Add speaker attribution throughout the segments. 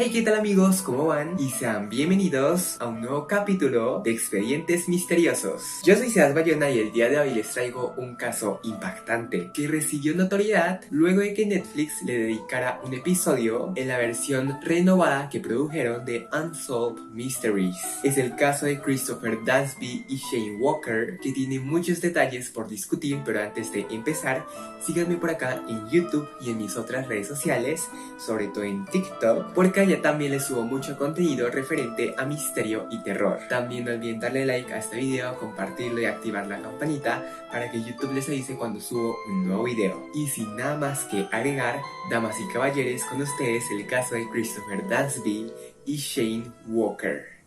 Speaker 1: Hey, ¿qué tal amigos? ¿Cómo van? Y sean bienvenidos a un nuevo capítulo de Expedientes Misteriosos. Yo soy Sebas Bayona y el día de hoy les traigo un caso impactante que recibió notoriedad luego de que Netflix le dedicara un episodio en la versión renovada que produjeron de Unsolved Mysteries. Es el caso de Christopher Dansby y Shane Walker, que tiene muchos detalles por discutir, pero antes de empezar, síganme por acá en YouTube y en mis otras redes sociales, sobre todo en TikTok, porque allá también les subo mucho contenido referente a misterio y terror. También no olviden darle like a este video, compartirlo y activar la campanita para que YouTube les avise cuando subo un nuevo video. Y sin nada más que agregar, damas y caballeros, con ustedes el caso de Christopher Dansby y Shane Walker.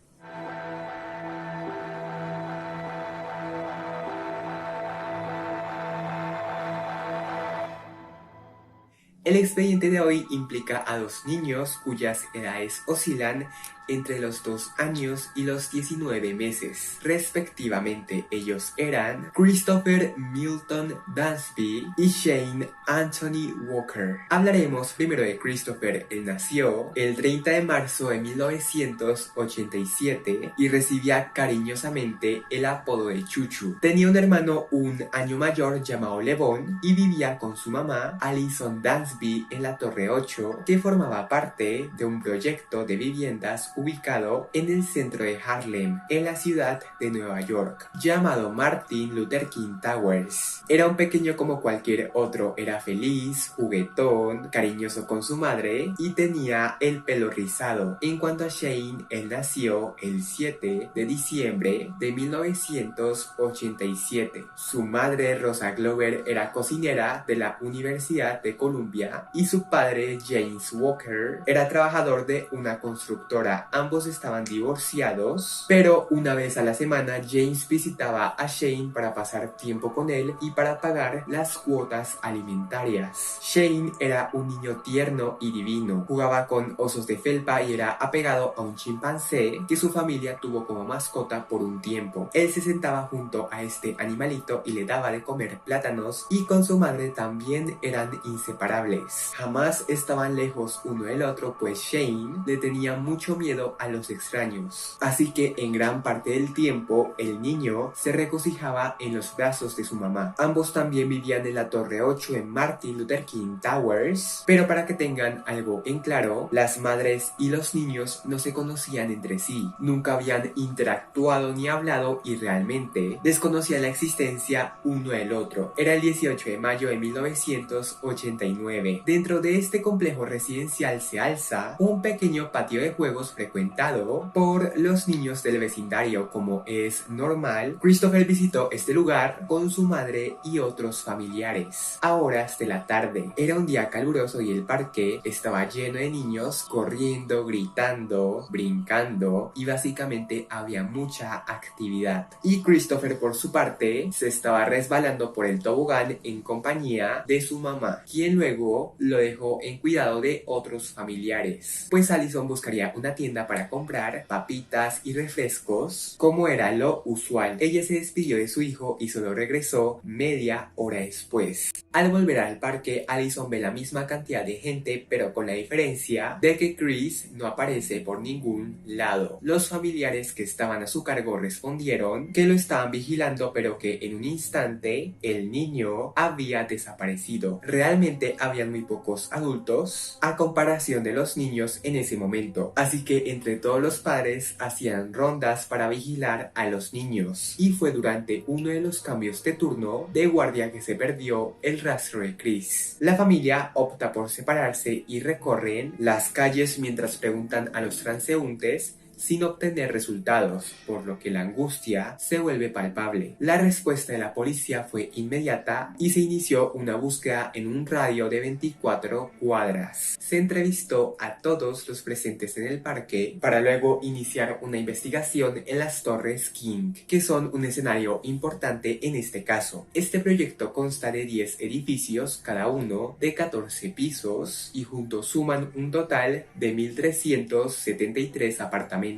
Speaker 1: El expediente de hoy implica a dos niños cuyas edades oscilan entre los 2 años y los 19 meses, respectivamente. Ellos eran Christopher Milton Dansby y Shane Anthony Walker. Hablaremos primero de Christopher. Él nació el 30 de marzo de 1987 y recibía cariñosamente el apodo de Chuchu. Tenía un hermano un año mayor llamado Levon y vivía con su mamá, Alison Dansby, en la Torre 8, que formaba parte de un proyecto de viviendas ubicado en el centro de Harlem, en la ciudad de Nueva York, llamado Martin Luther King Towers. Era un pequeño como cualquier otro, era feliz, juguetón, cariñoso con su madre y tenía el pelo rizado. En cuanto a Shane, él nació el 7 de diciembre de 1987. Su madre, Rosa Glover, era cocinera de la Universidad de Columbia y su padre, James Walker, era trabajador de una constructora. Ambos estaban divorciados, pero una vez a la semana James visitaba a Shane para pasar tiempo con él y para pagar las cuotas alimentarias. Shane era un niño tierno y divino. Jugaba con osos de felpa y era apegado a un chimpancé que su familia tuvo como mascota por un tiempo. Él se sentaba junto a este animalito y le daba de comer plátanos, y con su madre también eran inseparables. Jamás estaban lejos uno del otro, pues Shane le tenía mucho miedo a los extraños. Así que en gran parte del tiempo el niño se regocijaba en los brazos de su mamá. Ambos también vivían en la Torre 8 en Martin Luther King Towers, pero para que tengan algo en claro, las madres y los niños no se conocían entre sí, nunca habían interactuado ni hablado y realmente desconocían la existencia uno del otro. Era el 18 de mayo de 1989. Dentro de este complejo residencial se alza un pequeño patio de juegos frecuentado por los niños del vecindario. Como es normal, Christopher visitó este lugar con su madre y otros familiares a horas de la tarde. Era un día caluroso y el parque estaba lleno de niños corriendo, gritando, brincando, y básicamente había mucha actividad. Y Christopher, por su parte, se estaba resbalando por el tobogán en compañía de su mamá, quien luego lo dejó en cuidado de otros familiares, pues Alison buscaría una tienda para comprar papitas y refrescos, como era lo usual. Ella se despidió de su hijo y solo regresó media hora después. Al volver al parque, Alison ve la misma cantidad de gente, pero con la diferencia de que Chris no aparece por ningún lado. Los familiares que estaban a su cargo respondieron que lo estaban vigilando, pero que en un instante el niño había desaparecido. Realmente habían muy pocos adultos a comparación de los niños en ese momento, así que entre todos los padres hacían rondas para vigilar a los niños, y fue durante uno de los cambios de turno de guardia que se perdió el rastro de Chris. La familia opta por separarse y recorren las calles mientras preguntan a los transeúntes sin obtener resultados, por lo que la angustia se vuelve palpable. La respuesta de la policía fue inmediata y se inició una búsqueda en un radio de 24 cuadras. Se entrevistó a todos los presentes en el parque para luego iniciar una investigación en las Torres King, que son un escenario importante en este caso. Este proyecto consta de 10 edificios, cada uno de 14 pisos, y juntos suman un total de 1.373 apartamentos,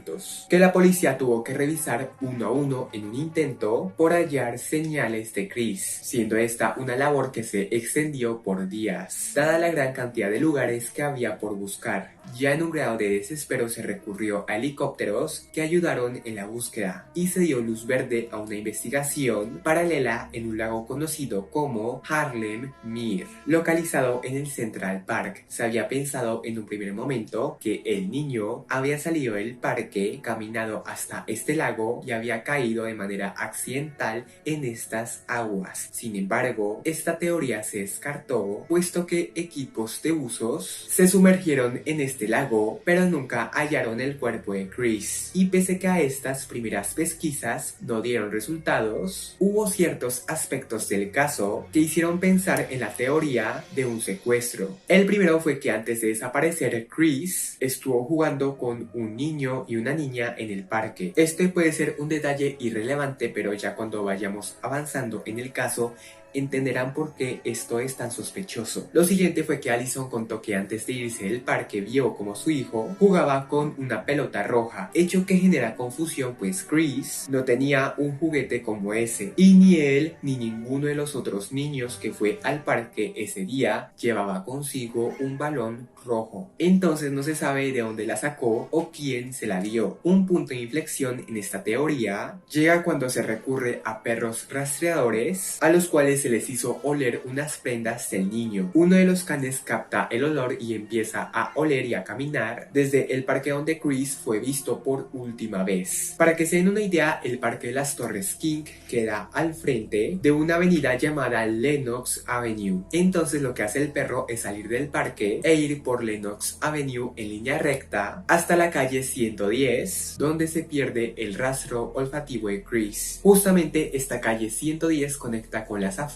Speaker 1: que la policía tuvo que revisar uno a uno en un intento por hallar señales de Chris, siendo esta una labor que se extendió por días, dada la gran cantidad de lugares que había por buscar. Ya en un grado de desespero se recurrió a helicópteros que ayudaron en la búsqueda y se dio luz verde a una investigación paralela en un lago conocido como Haarlem Meer, localizado en el Central Park. Se había pensado en un primer momento que el niño había salido del parque, caminado hasta este lago y había caído de manera accidental en estas aguas. Sin embargo, esta teoría se descartó, puesto que equipos de buzos se sumergieron en este lago, pero nunca hallaron el cuerpo de Chris. Y pese que a estas primeras pesquisas no dieron resultados, hubo ciertos aspectos del caso que hicieron pensar en la teoría de un secuestro. El primero fue que antes de desaparecer, Chris estuvo jugando con un niño y una niña en el parque. Este puede ser un detalle irrelevante, pero ya cuando vayamos avanzando en el caso, entenderán por qué esto es tan sospechoso. Lo siguiente fue que Allison contó que antes de irse del parque vio como su hijo jugaba con una pelota roja, hecho que genera confusión pues Chris no tenía un juguete como ese y ni él ni ninguno de los otros niños que fue al parque ese día llevaba consigo un balón rojo. Entonces no se sabe de dónde la sacó o quién se la dio. Un punto de inflexión en esta teoría llega cuando se recurre a perros rastreadores a los cuales se les hizo oler unas prendas del niño. Uno de los canes capta el olor y empieza a oler y a caminar desde el parque donde Chris fue visto por última vez. Para que se den una idea, el parque de las Torres King queda al frente de una avenida llamada Lenox Avenue. Entonces lo que hace el perro es salir del parque e ir por Lenox Avenue en línea recta hasta la calle 110, donde se pierde el rastro olfativo de Chris. Justamente esta calle 110 conecta con las afueras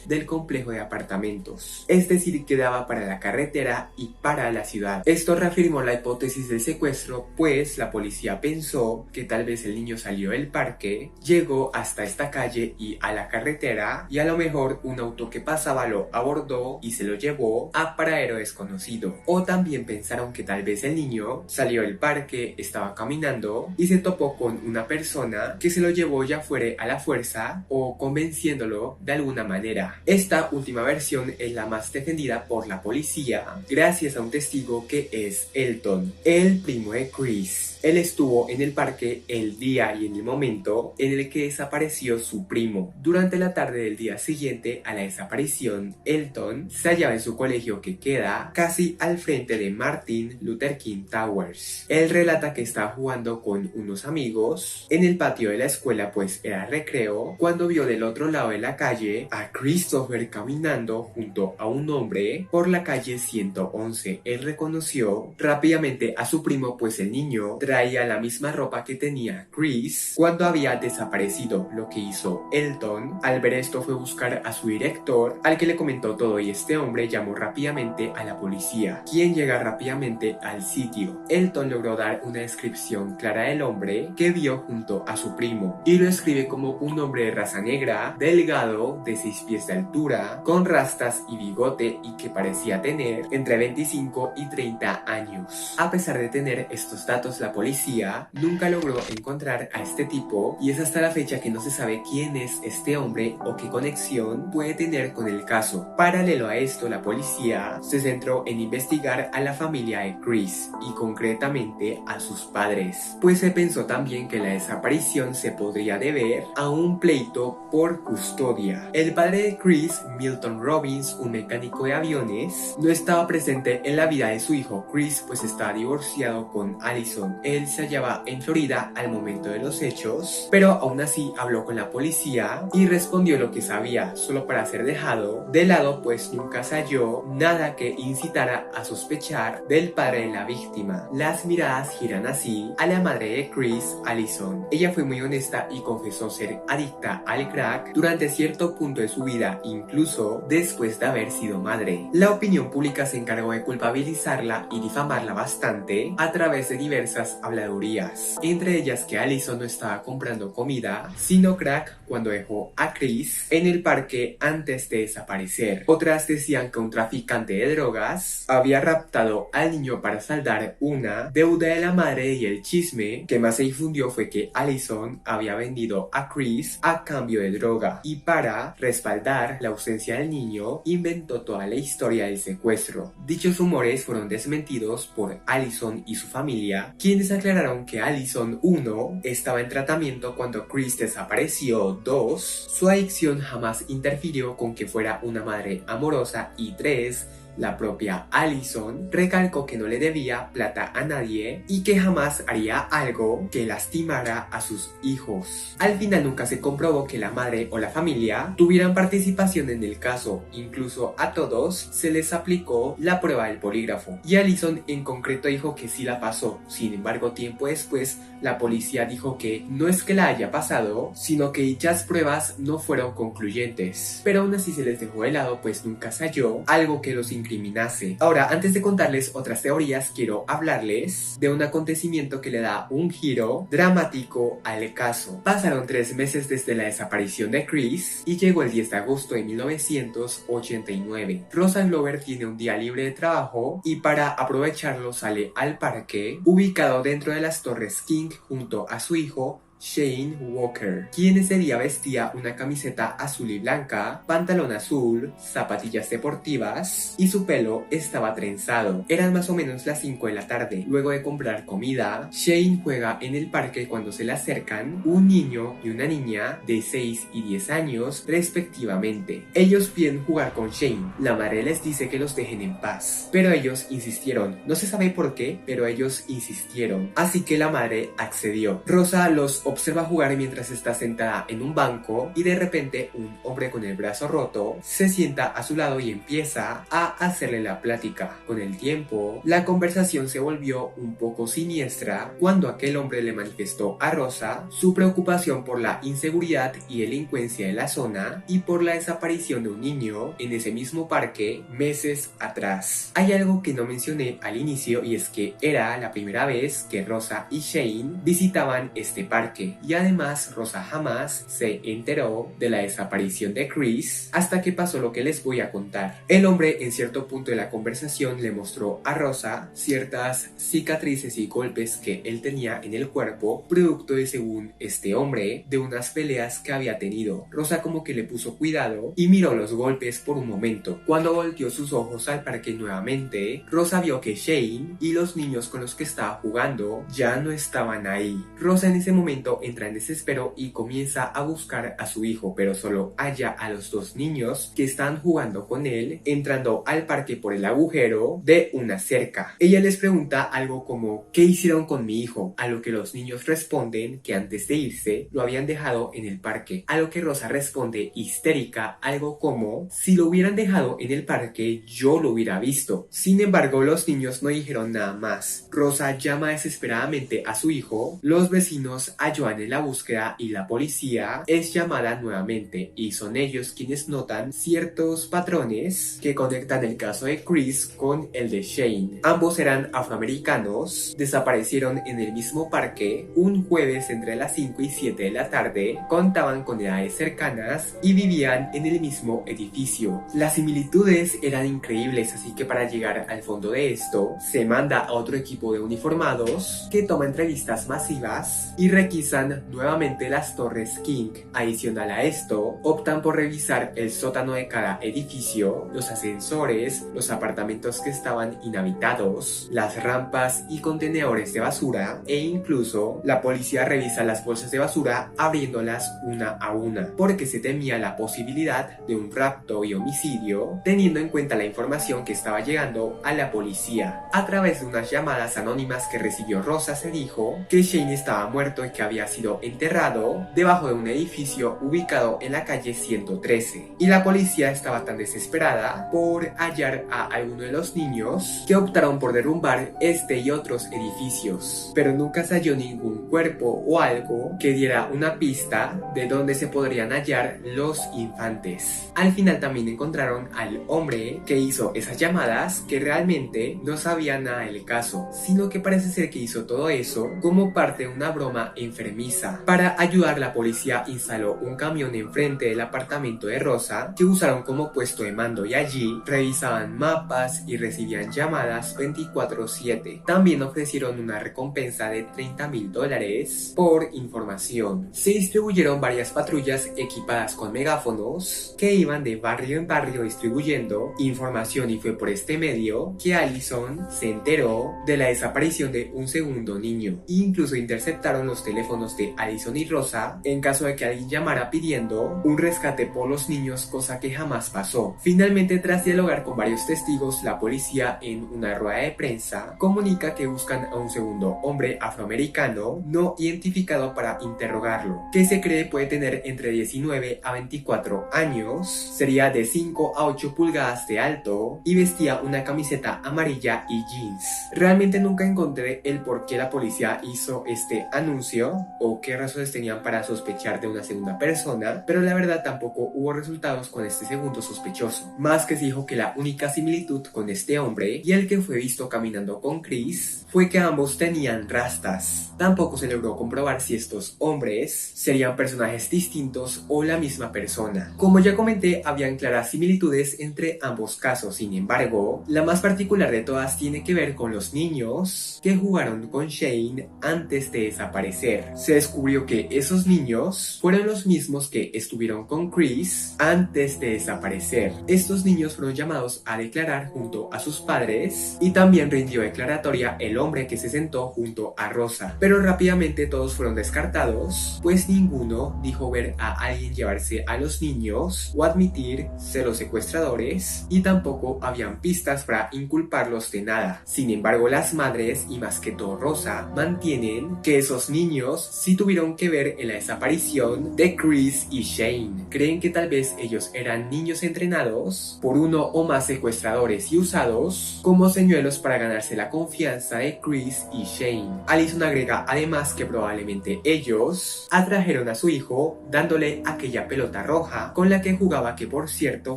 Speaker 1: del complejo de apartamentos, es decir, que daba para la carretera y para la ciudad. Esto reafirmó la hipótesis del secuestro, pues la policía pensó que tal vez el niño salió del parque, llegó hasta esta calle y a la carretera, y a lo mejor un auto que pasaba lo abordó y se lo llevó a paradero desconocido. O también pensaron que tal vez el niño salió del parque, estaba caminando y se topó con una persona que se lo llevó ya fuera a la fuerza o convenciéndolo de alguna manera. Esta última versión es la más defendida por la policía gracias a un testigo que es Elton, el primo de Chris. Él estuvo en el parque el día y en el momento en el que desapareció su primo. Durante la tarde del día siguiente a la desaparición, Elton se hallaba en su colegio que queda casi al frente de Martin Luther King Towers. Él relata que estaba jugando con unos amigos en el patio de la escuela, pues era recreo, cuando vio del otro lado de la calle a Christopher caminando junto a un hombre por la calle 111. Él reconoció rápidamente a su primo, pues el niño traía la misma ropa que tenía Chris cuando había desaparecido. Lo que hizo Elton al ver esto fue buscar a su director, al que le comentó todo, y este hombre llamó rápidamente a la policía, quien llega rápidamente al sitio. Elton logró dar una descripción clara del hombre que vio junto a su primo y lo describe como un hombre de raza negra, delgado, de 6 pies de altura, con rastas y bigote y que parecía tener entre 25 y 30 años. A pesar de tener estos datos, la policía nunca logró encontrar a este tipo y es hasta la fecha que no se sabe quién es este hombre o qué conexión puede tener con el caso. Paralelo a esto, la policía se centró en investigar a la familia de Chris y concretamente a sus padres, pues se pensó también que la desaparición se podría deber a un pleito por custodia. El padre de Chris, Milton Robbins, un mecánico de aviones, no estaba presente en la vida de su hijo Chris, pues estaba divorciado con Allison. Él se hallaba en Florida al momento de los hechos, pero aún así habló con la policía y respondió lo que sabía, solo para ser dejado de lado, pues nunca se halló nada que incitara a sospechar del padre de la víctima. Las miradas giran así a la madre de Chris, Allison. Ella fue muy honesta y confesó ser adicta al crack durante cierto punto de su vida, incluso después de haber sido madre. La opinión pública se encargó de culpabilizarla y difamarla bastante a través de diversas habladurías, entre ellas que Allison no estaba comprando comida, sino crack cuando dejó a Chris en el parque antes de desaparecer. Otras decían que un traficante de drogas había raptado al niño para saldar una deuda de la madre, y el chisme que más se difundió fue que Allison había vendido a Chris a cambio de droga y para para respaldar la ausencia del niño, inventó toda la historia del secuestro. Dichos rumores fueron desmentidos por Allison y su familia, quienes aclararon que Allison, 1, estaba en tratamiento cuando Chris desapareció, 2, su adicción jamás interfirió con que fuera una madre amorosa y 3, la propia Allison recalcó que no le debía plata a nadie y que jamás haría algo que lastimara a sus hijos. Al final nunca se comprobó que la madre o la familia tuvieran participación en el caso, incluso a todos se les aplicó la prueba del polígrafo y Allison en concreto dijo que sí la pasó. Sin embargo, tiempo después la policía dijo que no es que la haya pasado, sino que dichas pruebas no fueron concluyentes, pero aún así se les dejó de lado pues nunca se halló algo que los incriminase. Ahora, antes de contarles otras teorías, quiero hablarles de un acontecimiento que le da un giro dramático al caso. Pasaron 3 meses desde la desaparición de Chris y llegó el 10 de agosto de 1989. Rosa Glover tiene un día libre de trabajo y para aprovecharlo sale al parque ubicado dentro de las Torres King junto a su hijo Shane Walker, quien ese día vestía una camiseta azul y blanca, pantalón azul, zapatillas deportivas y su pelo estaba trenzado. Eran más o menos las 5 de la tarde. Luego de comprar comida, Shane juega en el parque cuando se le acercan un niño y una niña de 6 y 10 años respectivamente. Ellos piden jugar con Shane. La madre les dice que los dejen en paz, pero ellos insistieron. No se sabe por qué, pero ellos insistieron. Así que la madre accedió. Rosa los observa jugar mientras está sentada en un banco y de repente un hombre con el brazo roto se sienta a su lado y empieza a hacerle la plática. Con el tiempo, la conversación se volvió un poco siniestra cuando aquel hombre le manifestó a Rosa su preocupación por la inseguridad y delincuencia de la zona y por la desaparición de un niño en ese mismo parque meses atrás. Hay algo que no mencioné al inicio y es que era la primera vez que Rosa y Shane visitaban este parque. Y además Rosa jamás se enteró de la desaparición de Chris hasta que pasó lo que les voy a contar. El hombre en cierto punto de la conversación le mostró a Rosa ciertas cicatrices y golpes que él tenía en el cuerpo producto de, según este hombre, de unas peleas que había tenido. Rosa como que le puso cuidado y miró los golpes por un momento. Cuando volteó sus ojos al parque nuevamente, Rosa vio que Shane y los niños con los que estaba jugando ya no estaban ahí. Rosa en ese momento entra en desespero y comienza a buscar a su hijo, pero solo halla a los 2 niños que están jugando con él entrando al parque por el agujero de una cerca. Ella les pregunta algo como ¿qué hicieron con mi hijo? A lo que los niños responden que antes de irse lo habían dejado en el parque, a lo que Rosa responde histérica algo como si lo hubieran dejado en el parque yo lo hubiera visto. Sin embargo, los niños no dijeron nada más. Rosa llama desesperadamente a su hijo, los vecinos ayudan en la búsqueda y la policía es llamada nuevamente y son ellos quienes notan ciertos patrones que conectan el caso de Chris con el de Shane. Ambos eran afroamericanos, desaparecieron en el mismo parque un jueves entre las 5 y 7 de la tarde, contaban con edades cercanas y vivían en el mismo edificio. Las similitudes eran increíbles, así que para llegar al fondo de esto se manda a otro equipo de uniformados que toma entrevistas masivas y requisan nuevamente las Torres King. Adicional a esto, optan por revisar el sótano de cada edificio, los ascensores, los apartamentos que estaban inhabitados, las rampas y contenedores de basura e incluso la policía revisa las bolsas de basura abriéndolas una a una porque se temía la posibilidad de un rapto y homicidio teniendo en cuenta la información que estaba llegando a la policía. A través de unas llamadas anónimas que recibió Rosa se dijo que Shane estaba muerto y que había sido enterrado debajo de un edificio ubicado en la calle 113 y la policía estaba tan desesperada por hallar a alguno de los niños que optaron por derrumbar este y otros edificios, pero nunca se halló ningún cuerpo o algo que diera una pista de dónde se podrían hallar los infantes. Al final también encontraron al hombre que hizo esas llamadas que realmente no sabía nada del caso, sino que parece ser que hizo todo eso como parte de una broma enfermiza enfermiza. Para ayudar, la policía instaló un camión enfrente del apartamento de Rosa que usaron como puesto de mando, y allí revisaban mapas y recibían llamadas 24/7. También ofrecieron una recompensa de $30,000 por información. Se distribuyeron varias patrullas equipadas con megáfonos que iban de barrio en barrio distribuyendo información, y fue por este medio que Allison se enteró de la desaparición de un segundo niño. Incluso interceptaron los teléfonos de Allison y Rosa en caso de que alguien llamara pidiendo un rescate por los niños, cosa que jamás pasó. Finalmente, tras dialogar con varios testigos, la policía en una rueda de prensa comunica que buscan a un segundo hombre afroamericano no identificado para interrogarlo, que se cree puede tener entre 19 a 24 años, sería de 5 a 8 pulgadas de alto y vestía una camiseta amarilla y jeans. Realmente nunca encontré el por qué la policía hizo este anuncio o qué razones tenían para sospechar de una segunda persona, pero la verdad tampoco hubo resultados con este segundo sospechoso, más que se dijo que la única similitud con este hombre y el que fue visto caminando con Chris fue que ambos tenían rastas. Tampoco se logró comprobar si estos hombres serían personajes distintos o la misma persona. Como ya comenté, habían claras similitudes entre ambos casos. Sin embargo, la más particular de todas tiene que ver con los niños que jugaron con Shane antes de desaparecer. Se descubrió que esos niños fueron los mismos que estuvieron con Chris antes de desaparecer. Estos niños fueron llamados a declarar junto a sus padres y también rindió declaratoria el hombre que se sentó junto a Rosa, pero rápidamente todos fueron descartados, pues ninguno dijo ver a alguien llevarse a los niños o admitir ser los secuestradores, y tampoco habían pistas para inculparlos de nada. Sin embargo, las madres, y más que todo Rosa, mantienen que esos niños sí tuvieron que ver en la desaparición de Chris y Shane. Creen que tal vez ellos eran niños entrenados por uno o más secuestradores y usados como señuelos para ganarse la confianza de Chris y Shane. Allison agrega además que probablemente ellos atrajeron a su hijo dándole aquella pelota roja con la que jugaba, que por cierto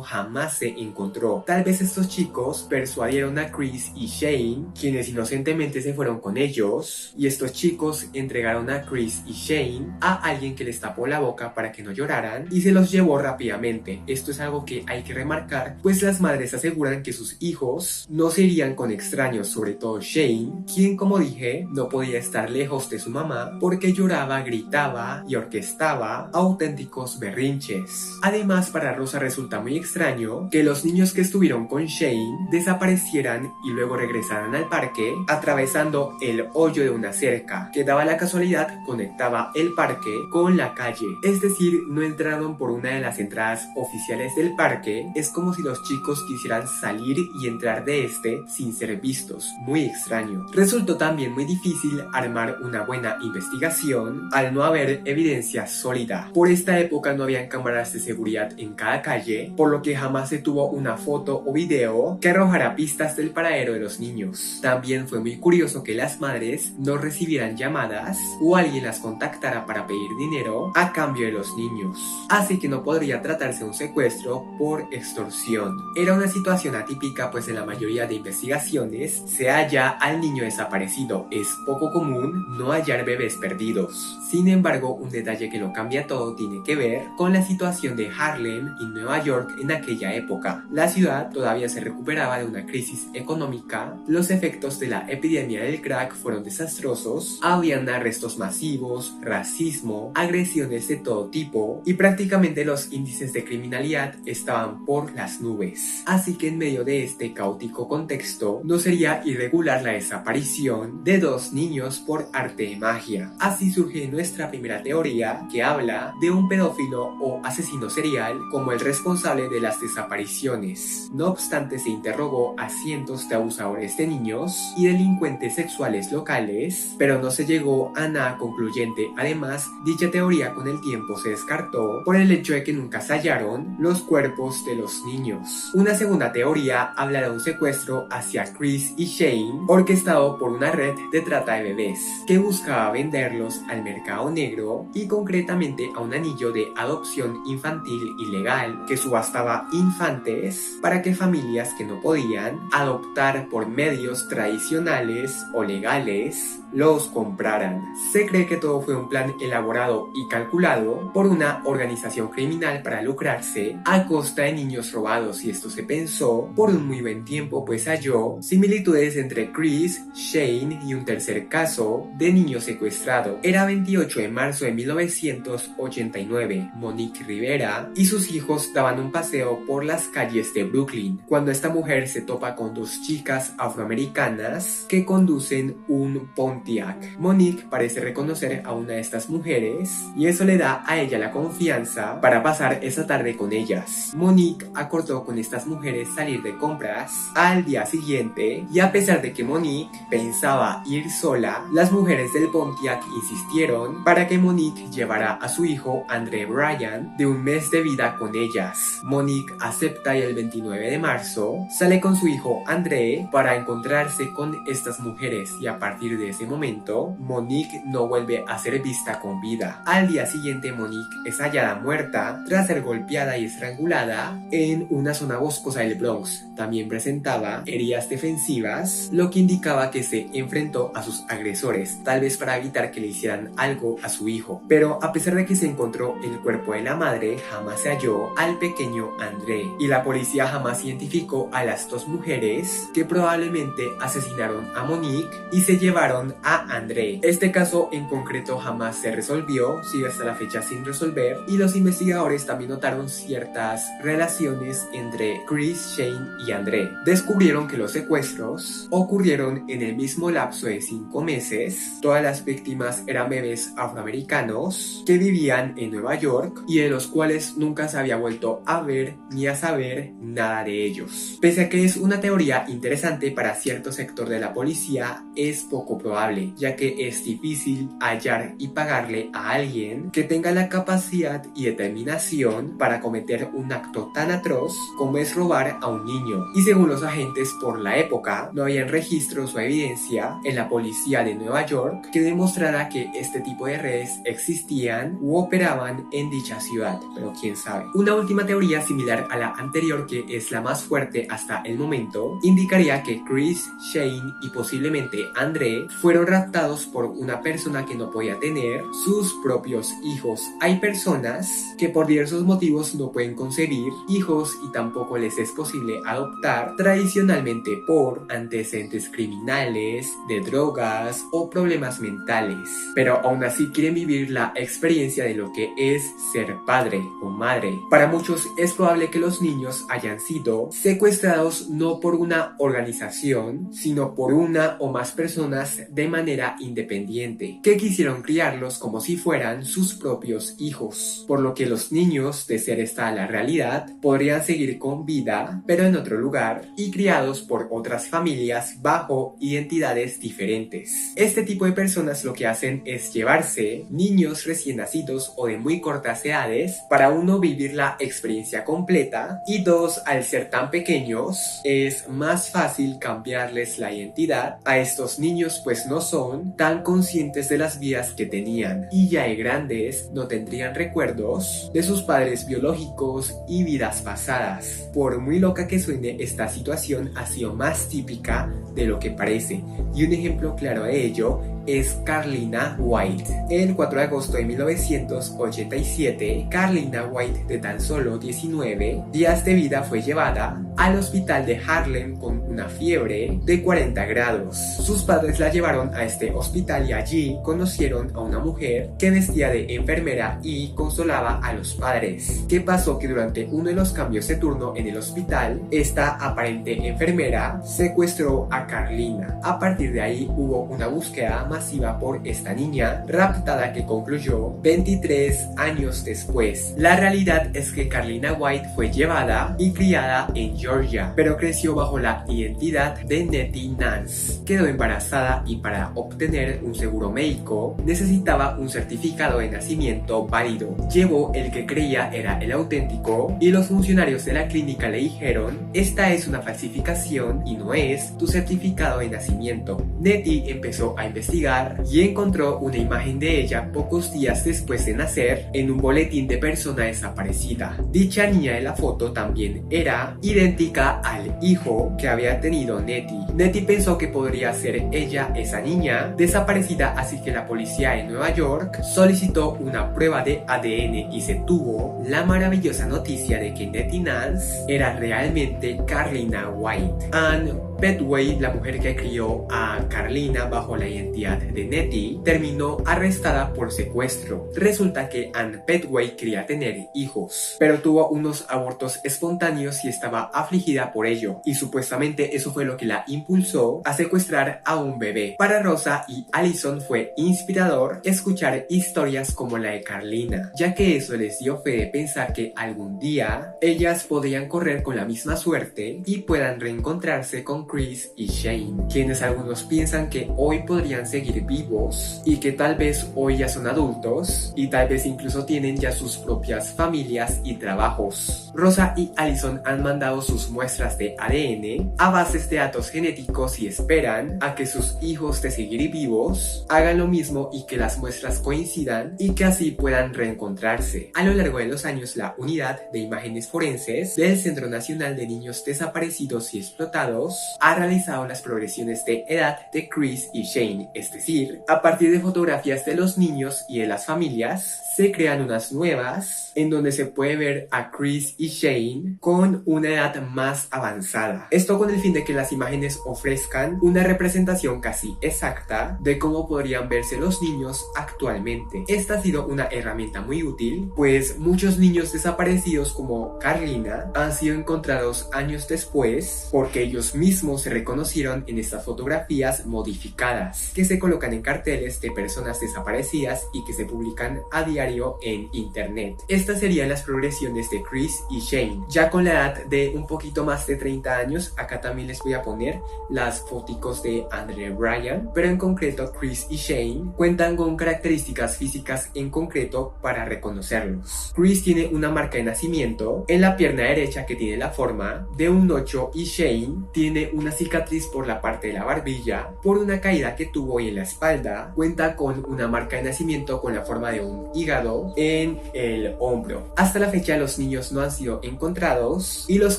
Speaker 1: jamás se encontró. Tal vez estos chicos persuadieron a Chris y Shane, quienes inocentemente se fueron con ellos, y estos chicos entregaron a Chris y Shane a alguien que les tapó la boca para que no lloraran y se los llevó rápidamente. Esto es algo que hay que remarcar, pues las madres aseguran que sus hijos no se irían con extraños, sobre todo Shane, quien, como dije, no podía estar lejos de su mamá porque lloraba, gritaba y orquestaba auténticos berrinches. Además, para Rosa resulta muy extraño que los niños que estuvieron con Shane desaparecieran y luego regresaran al parque atravesando el hoyo de una cerca que, daba la casualidad, conectaba el parque con la calle. Es decir, no entraron por una de las entradas oficiales del parque. Es como si los chicos quisieran salir y entrar de este sin ser vistos. Muy extraño. Resultó también muy difícil armar una buena investigación al no haber evidencia sólida. Por esta época no habían cámaras de seguridad en cada calle, por lo que jamás se tuvo una foto o video que arrojara pistas del paradero de los niños. También fue muy curioso que las madres no recibieran llamadas o alguien las contactara para pedir dinero a cambio de los niños. Así que no podría tratarse de un secuestro por extorsión. Era una situación atípica, pues en la mayoría de investigaciones se halla al niño desaparecido. Es poco común no hallar bebés perdidos. Sin embargo, un detalle que lo cambia todo tiene que ver con la situación de Harlem y Nueva York en aquella época. La ciudad todavía se recuperaba de una crisis económica, los efectos de la epidemia del crack fueron desastrosos, habían arrestos masivos, racismo, agresiones de todo tipo y prácticamente los índices de criminalidad estaban por las nubes. Así que en medio de este caótico contexto no sería irregular la desaparición de dos niños por arte de magia. Así surge nuestra primera teoría, que habla de un pedófilo o asesino serial como el responsable de las desapariciones. No obstante, se interrogó a cientos de abusadores de niños y delincuentes sexuales locales, pero no se llegó a nada concluyente. Además, dicha teoría con el tiempo se descartó por el hecho de que nunca se hallaron los cuerpos de los niños. Una segunda teoría habla de un secuestro hacia Chris y Shane orquestado por una red de trata de bebés que buscaba venderlos al mercado negro y concretamente a un anillo de adopción infantil ilegal que subastaba infantes para que familias que no podían adoptar por medios tradicionales o legales los compraran. Se cree que todo fue un plan elaborado y calculado por una organización criminal para lucrarse a costa de niños robados, y esto se pensó por un muy buen tiempo, pues halló similitudes entre Chris, Shane y un tercer caso de niño secuestrado. Era 28 de marzo de 1989. Monique Rivera y sus hijos daban un paseo por las calles de Brooklyn cuando esta mujer se topa con dos chicas afroamericanas que conducen un Pontiac. Monique parece reconocer a una de estas mujeres y eso le da a ella la confianza para pasar esa tarde con ellas. Monique acordó con estas mujeres salir de compras al día siguiente, y a pesar de que Monique pensaba ir sola, las mujeres del Pontiac insistieron para que Monique llevara a su hijo André Bryan de un mes de vida con ellas. Monique acepta y el 29 de marzo sale con su hijo André para encontrarse con estas mujeres, y a partir de ese momento Monique no vuelve a ser vista con vida. Al día siguiente Monique es hallada muerta tras ser golpeada y estrangulada en una zona boscosa del Bronx. También presentaba heridas defensivas, lo que indicaba que se enfrentó a sus agresores, tal vez para evitar que le hicieran algo a su hijo. Pero a pesar de que se encontró el cuerpo de la madre, jamás se halló al pequeño André, y la policía jamás identificó a las dos mujeres que probablemente asesinaron a Monique y se llevaron a André. Este caso en concreto jamás se resolvió, sigue hasta la fecha sin resolver, y los investigadores también notaron ciertas relaciones entre Chris, Shane y André. Descubrieron que los secuestros ocurrieron en el mismo lapso de 5 meses. Todas las víctimas eran bebés afroamericanos que vivían en Nueva York y de los cuales nunca se había vuelto a ver ni a saber nada de ellos. Pese a que es una teoría interesante para cierto sector de la policía, es poco probable, ya que es difícil hallar y pagarle a alguien que tenga la capacidad y determinación para cometer un acto tan atroz como es robar a un niño. Y según los agentes por la época, no habían registros o evidencia en la policía de Nueva York que demostrara que este tipo de redes existían u operaban en dicha ciudad, pero quién sabe. Una última teoría similar a la anterior, que es la más fuerte hasta el momento, indicaría que Chris, Shane y posiblemente André fueron raptados por una persona que no podía tener sus propios hijos. Hay personas que por diversos motivos no pueden concebir hijos y tampoco les es posible adoptar, tradicionalmente por antecedentes criminales, de drogas o problemas mentales, pero aún así quieren vivir la experiencia de lo que es ser padre o madre. Para muchos es probable que los niños hayan sido secuestrados no por una organización, sino por una o más personas de manera independiente, que quisieron criarlos como si fueran sus propios hijos, por lo que los niños, de ser esta la realidad, podrían seguir con vida, pero en otro lugar, y criados por otras familias bajo identidades diferentes. Este tipo de personas lo que hacen es llevarse niños recién nacidos o de muy cortas edades para uno vivir la experiencia completa, y dos, al ser tan pequeños es más fácil cambiarles la identidad a estos niños, pues no son tan conscientes de las vidas que tenían, y ya de grandes no tendrían recuerdos de sus padres biológicos y vidas pasadas. Por muy loca que suene, esta situación ha sido más típica de lo que parece, y un ejemplo claro de ello es Carlina White. El 4 de agosto de 1987, Carlina White, de tan solo 19 días de vida, fue llevada al hospital de Harlem con una fiebre de 40 grados. Sus padres la llevaron a este hospital y allí conocieron a una mujer que vestía de enfermera y consolaba a los padres. ¿Qué pasó? Que durante uno de los cambios de turno en el hospital, esta aparente enfermera secuestró a Carlina. A partir de ahí hubo una búsqueda masiva por esta niña raptada que concluyó 23 años después. La realidad es que Carlina White fue llevada y criada en Georgia, pero creció bajo la identidad de Nettie Nance. Quedó embarazada y para obtener un seguro médico necesitaba un certificado de nacimiento válido. Llevó el que creía era el auténtico y los funcionarios de la clínica le dijeron: esta es una falsificación y no es tu certificado de nacimiento. Nettie empezó a investigar investigar y encontró una imagen de ella pocos días después de nacer en un boletín de persona desaparecida. Dicha niña de la foto también era idéntica al hijo que había tenido Nettie. Nettie pensó que podría ser ella esa niña desaparecida, así que la policía de Nueva York solicitó una prueba de ADN y se tuvo la maravillosa noticia de que Nettie Nance era realmente Carlina White. Anne Petway, la mujer que crió a Carlina bajo la identidad de Nettie, terminó arrestada por secuestro. Resulta que Anne Petway quería tener hijos, pero tuvo unos abortos espontáneos y estaba afligida por ello, y supuestamente eso fue lo que la impulsó a secuestrar a un bebé. Para Rosa y Allison fue inspirador escuchar historias como la de Carlina, ya que eso les dio fe de pensar que algún día ellas podrían correr con la misma suerte y puedan reencontrarse con Chris y Shane, quienes algunos piensan que hoy podrían seguir vivos y que tal vez hoy ya son adultos y tal vez incluso tienen ya sus propias familias y trabajos. Rosa y Allison han mandado sus muestras de ADN a bases de datos genéticos y esperan a que sus hijos de seguir vivos hagan lo mismo y que las muestras coincidan y que así puedan reencontrarse. A lo largo de los años, la unidad de imágenes forenses del Centro Nacional de Niños Desaparecidos y Explotados ha realizado las progresiones de edad de Chris y Shane, es decir, a partir de fotografías de los niños y de las familias, se crean unas nuevas en donde se puede ver a Chris y Shane con una edad más avanzada. Esto con el fin de que las imágenes ofrezcan una representación casi exacta de cómo podrían verse los niños actualmente. Esta ha sido una herramienta muy útil, pues muchos niños desaparecidos como Carlina han sido encontrados años después porque ellos mismos se reconocieron en estas fotografías modificadas que se colocan en carteles de personas desaparecidas y que se publican a diario en internet. Estas serían las progresiones de Chris y Shane. Ya con la edad de un poquito más de 30 años, acá también les voy a poner las foticos de Andre Bryan, pero en concreto Chris y Shane cuentan con características físicas en concreto para reconocerlos. Chris tiene una marca de nacimiento en la pierna derecha que tiene la forma de un 8 y Shane tiene una cicatriz por la parte de la barbilla por una caída que tuvo y en la espalda cuenta con una marca de nacimiento con la forma de un hígado en el hombro. Hasta la fecha los niños no han sido encontrados y los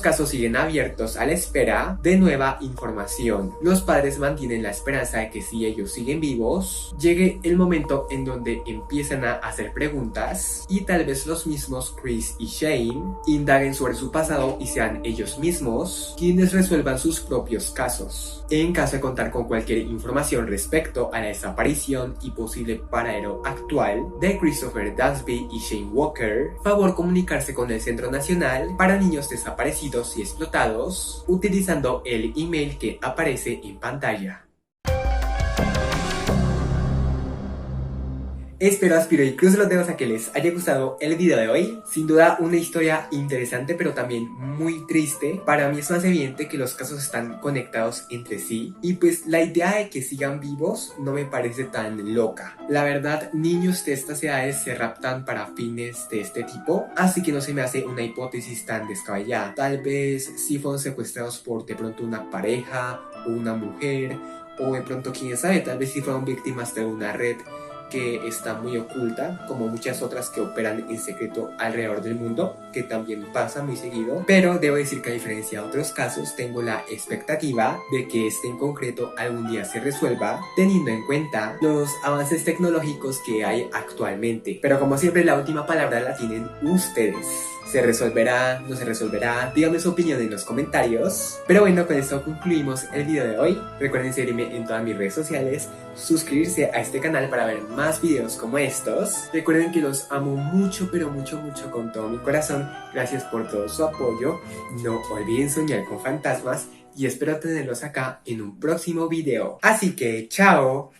Speaker 1: casos siguen abiertos a la espera de nueva información. Los padres mantienen la esperanza de que si ellos siguen vivos, llegue el momento en donde empiezan a hacer preguntas y tal vez los mismos Chris y Shane indaguen sobre su pasado y sean ellos mismos quienes resuelvan sus propios casos. En caso de contar con cualquier información respecto a la desaparición y posible paradero actual de Christopher Dansby y Shane Walker, favor comunicarse con el Centro Nacional para Niños Desaparecidos y Explotados utilizando el email que aparece en pantalla. Espero, aspiro y cruzo los dedos a que les haya gustado el video de hoy. Sin duda una historia interesante pero también muy triste. Para mí es más evidente que los casos están conectados entre sí y pues la idea de que sigan vivos no me parece tan loca. La verdad, niños de estas edades se raptan para fines de este tipo, así que no se me hace una hipótesis tan descabellada. Tal vez sí fueron secuestrados por de pronto una pareja o una mujer, o de pronto quién sabe, tal vez sí fueron víctimas de una red que está muy oculta, como muchas otras que operan en secreto alrededor del mundo, que también pasa muy seguido. Pero debo decir que a diferencia de otros casos, tengo la expectativa de que este en concreto algún día se resuelva, teniendo en cuenta los avances tecnológicos que hay actualmente. Pero como siempre, la última palabra la tienen ustedes. ¿Se resolverá? ¿No se resolverá? Díganme su opinión en los comentarios. Pero bueno, con esto concluimos el video de hoy. Recuerden seguirme en todas mis redes sociales, suscribirse a este canal para ver más videos como estos. Recuerden que los amo mucho, pero mucho con todo mi corazón. Gracias por todo su apoyo. No olviden soñar con fantasmas y espero tenerlos acá en un próximo video. Así que, ¡chao!